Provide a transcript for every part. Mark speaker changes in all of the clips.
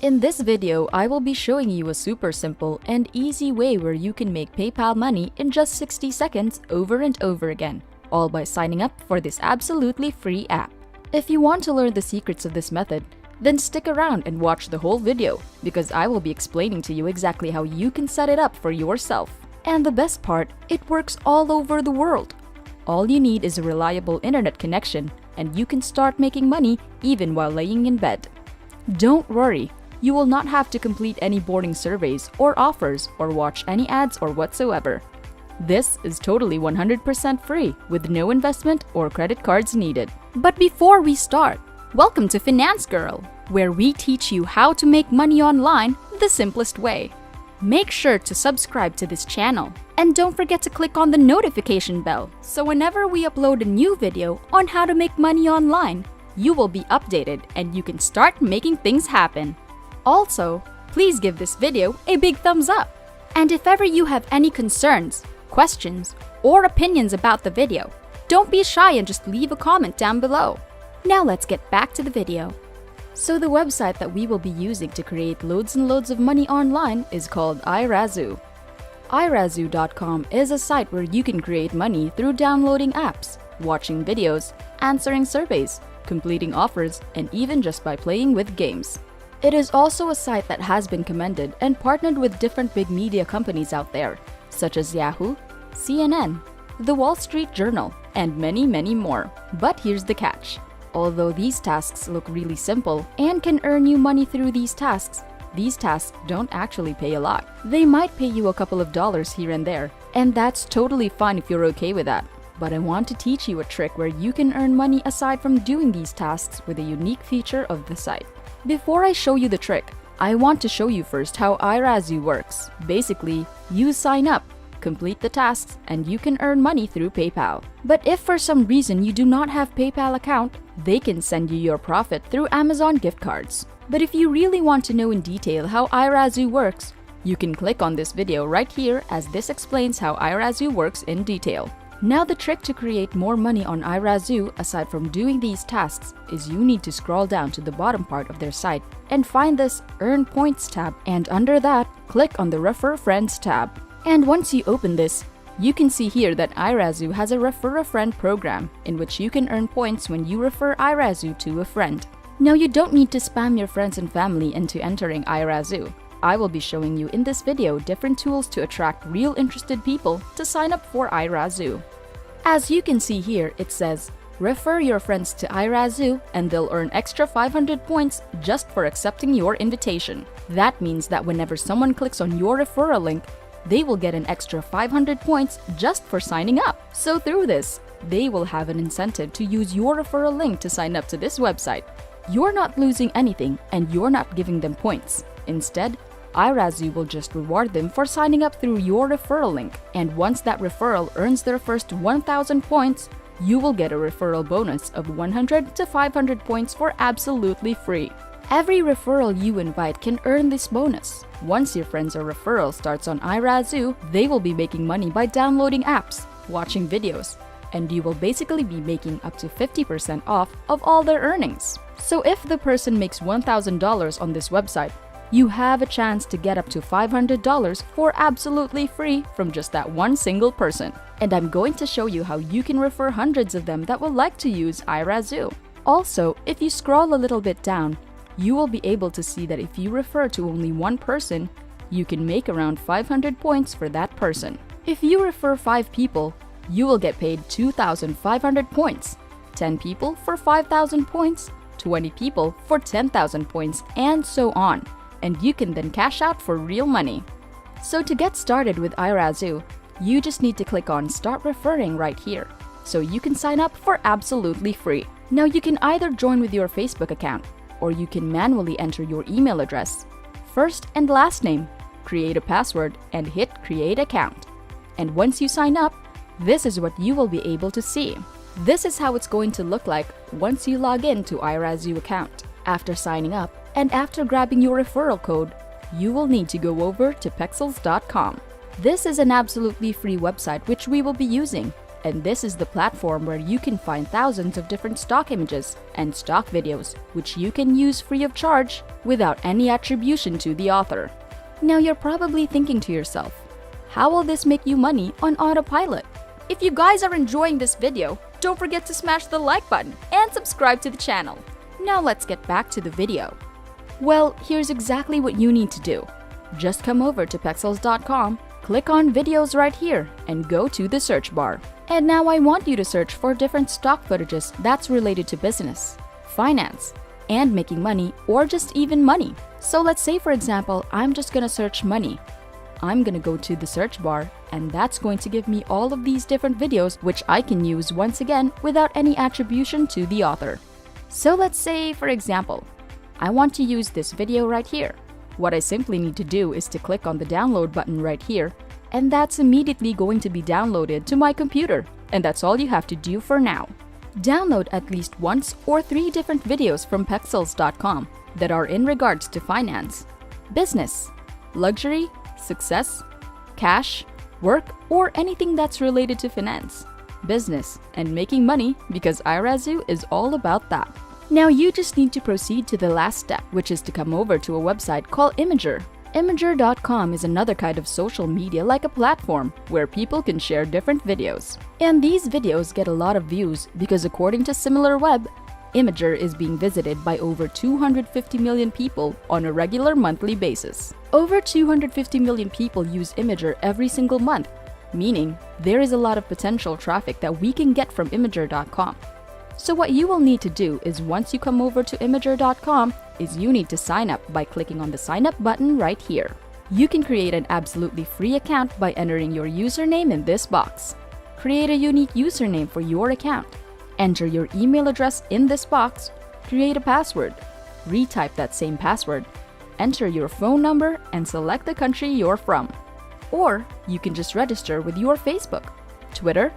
Speaker 1: In this video, I will be showing you a super simple and easy way where you can make PayPal money in just 60 seconds over and over again, all by signing up for this absolutely free app. If you want to learn the secrets of this method, then stick around and watch the whole video because I will be explaining to you exactly how you can set it up for yourself. And the best part, it works all over the world. All you need is a reliable internet connection and you can start making money even while laying in bed. Don't worry. You will not have to complete any boarding surveys or offers or watch any ads or whatsoever. This is totally 100% free with no investment or credit cards needed. But before we start, welcome to Finance Girl, where we teach you how to make money online the simplest way. Make sure to subscribe to this channel and don't forget to click on the notification bell so whenever we upload a new video on how to make money online, you will be updated and you can start making things happen. Also, please give this video a big thumbs up. And if ever you have any concerns, questions, or opinions about the video, don't be shy and just leave a comment down below. Now let's get back to the video. So the website that we will be using to create loads and loads of money online is called iRazoo. iRazoo.com is a site where you can create money through downloading apps, watching videos, answering surveys, completing offers, and even just by playing with games. It is also a site that has been commended and partnered with different big media companies out there, such as Yahoo, CNN, The Wall Street Journal, and many, many more. But here's the catch. Although these tasks look really simple and can earn you money through these tasks don't actually pay a lot. They might pay you a couple of dollars here and there, and that's totally fine if you're okay with that. But I want to teach you a trick where you can earn money aside from doing these tasks with a unique feature of the site. Before I show you the trick, I want to show you first how iRazoo works. Basically, you sign up, complete the tasks, and you can earn money through PayPal. But if for some reason you do not have PayPal account, they can send you your profit through Amazon gift cards. But if you really want to know in detail how iRazoo works, you can click on this video right here as this explains how iRazoo works in detail. Now the trick to create more money on iRazoo aside from doing these tasks is you need to scroll down to the bottom part of their site and find this Earn Points tab, and under that, click on the Refer Friends tab. And once you open this, you can see here that iRazoo has a Refer a Friend program in which you can earn points when you refer iRazoo to a friend. Now you don't need to spam your friends and family into entering iRazoo. I will be showing you in this video different tools to attract real interested people to sign up for iRazoo. As you can see here, it says, refer your friends to iRazoo and they'll earn extra 500 points just for accepting your invitation. That means that whenever someone clicks on your referral link, they will get an extra 500 points just for signing up. So through this, they will have an incentive to use your referral link to sign up to this website. You're not losing anything and you're not giving them points. Instead, iRazoo will just reward them for signing up through your referral link. And once that referral earns their first 1,000 points, you will get a referral bonus of 100 to 500 points for absolutely free. Every referral you invite can earn this bonus. Once your friends or referral starts on iRazoo, they will be making money by downloading apps, watching videos, and you will basically be making up to 50% off of all their earnings. So if the person makes $1,000 on this website, you have a chance to get up to $500 for absolutely free from just that one single person. And I'm going to show you how you can refer hundreds of them that will like to use iRazoo. Also, if you scroll a little bit down, you will be able to see that if you refer to only one person, you can make around 500 points for that person. If you refer 5 people, you will get paid 2,500 points, 10 people for 5,000 points, 20 people for 10,000 points, and so on. And you can then cash out for real money. So to get started with iRazoo, you just need to click on Start Referring right here, so you can sign up for absolutely free. Now you can either join with your Facebook account, or you can manually enter your email address, first and last name, create a password, and hit Create Account. And once you sign up, this is what you will be able to see. This is how it's going to look like once you log in to iRazoo account. After signing up, and after grabbing your referral code, you will need to go over to pexels.com. This is an absolutely free website which we will be using, and this is the platform where you can find thousands of different stock images and stock videos, which you can use free of charge without any attribution to the author. Now you're probably thinking to yourself, how will this make you money on autopilot? If you guys are enjoying this video, don't forget to smash the like button and subscribe to the channel. Now let's get back to the video. Well, here's exactly what you need to do. Just come over to pexels.com, click on videos right here, and go to the search bar. And now I want you to search for different stock footages that's related to business, finance, and making money, or just even money. So let's say, for example, I'm just gonna search money. I'm gonna go to the search bar, and that's going to give me all of these different videos which I can use once again without any attribution to the author. So let's say, for example, I want to use this video right here. What I simply need to do is to click on the download button right here, and that's immediately going to be downloaded to my computer. And that's all you have to do for now. Download at least once or 3 different videos from pexels.com that are in regards to finance, business, luxury, success, cash, work, or anything that's related to finance, business, and making money, because iRazoo is all about that. Now you just need to proceed to the last step, which is to come over to a website called Imager. Imager.com is another kind of social media like a platform where people can share different videos. And these videos get a lot of views because according to SimilarWeb, Imager is being visited by over 250 million people on a regular monthly basis. Over 250 million people use Imager every single month, meaning there is a lot of potential traffic that we can get from Imager.com. So what you will need to do is once you come over to Imager.com is you need to sign up by clicking on the sign up button right here. You can create an absolutely free account by entering your username in this box. Create a unique username for your account. Enter your email address in this box, create a password, retype that same password, enter your phone number, and select the country you're from. Or you can just register with your Facebook, Twitter,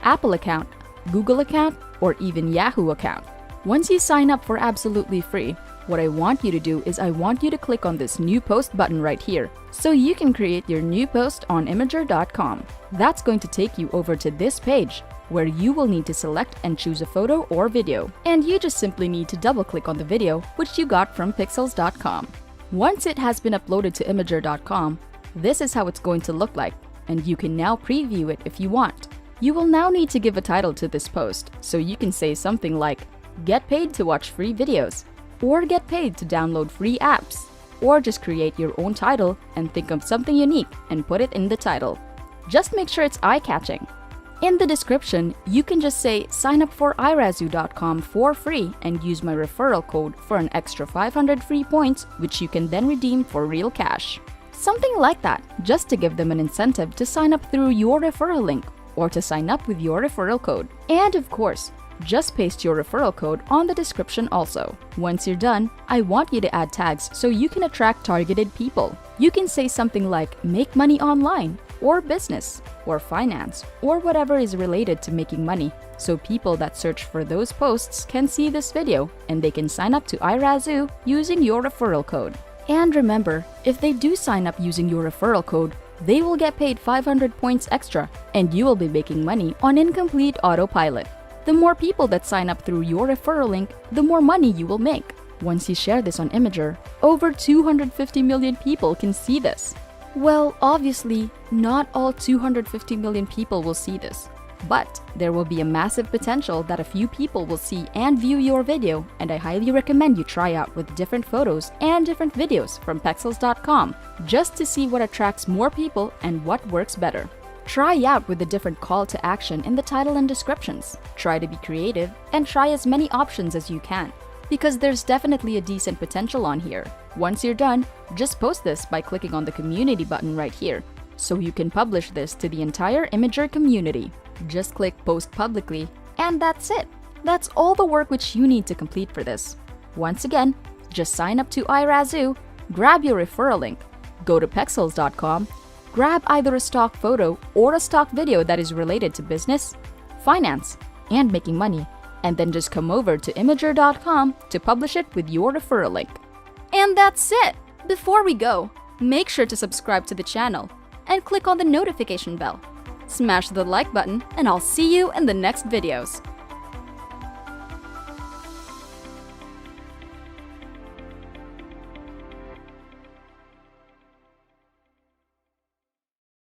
Speaker 1: Apple account, Google account, or even Yahoo account. Once you sign up for absolutely free, what I want you to do is I want you to click on this new post button right here so you can create your new post on Imager.com. That's going to take you over to this page where you will need to select and choose a photo or video. And you just simply need to double click on the video which you got from pexels.com. Once it has been uploaded to Imager.com, this is how it's going to look like, and you can now preview it if you want. You will now need to give a title to this post, so you can say something like, "Get paid to watch free videos," or "Get paid to download free apps," or just create your own title and think of something unique and put it in the title. Just make sure it's eye-catching. In the description, you can just say, "Sign up for iRazoo.com for free and use my referral code for an extra 500 free points, which you can then redeem for real cash." Something like that, just to give them an incentive to sign up through your referral link or to sign up with your referral code. And of course, just paste your referral code on the description also. Once you're done, I want you to add tags so you can attract targeted people. You can say something like "make money online," or "business," or "finance," or whatever is related to making money, so people that search for those posts can see this video and they can sign up to iRazoo using your referral code. And remember, if they do sign up using your referral code, they will get paid 500 points extra, and you will be making money on incomplete autopilot. The more people that sign up through your referral link, the more money you will make. Once you share this on Imager, over 250 million people can see this. Well, obviously, not all 250 million people will see this, but there will be a massive potential that a few people will see and view your video, and I highly recommend you try out with different photos and different videos from pexels.com just to see what attracts more people and what works better. Try out with the different call to action in the title and descriptions. Try to be creative and try as many options as you can, because there's definitely a decent potential on here. Once you're done, just post this by clicking on the community button right here, so you can publish this to the entire Imager community. Just click post publicly, and that's it. That's all the work which you need to complete for this. Once again, just sign up to iRazoo, grab your referral link, go to pexels.com, grab either a stock photo or a stock video that is related to business, finance, and making money, and then just come over to Imager.com to publish it with your referral link. And that's it! Before we go, make sure to subscribe to the channel and click on the notification bell smash the like button, and I'll see you in the next videos.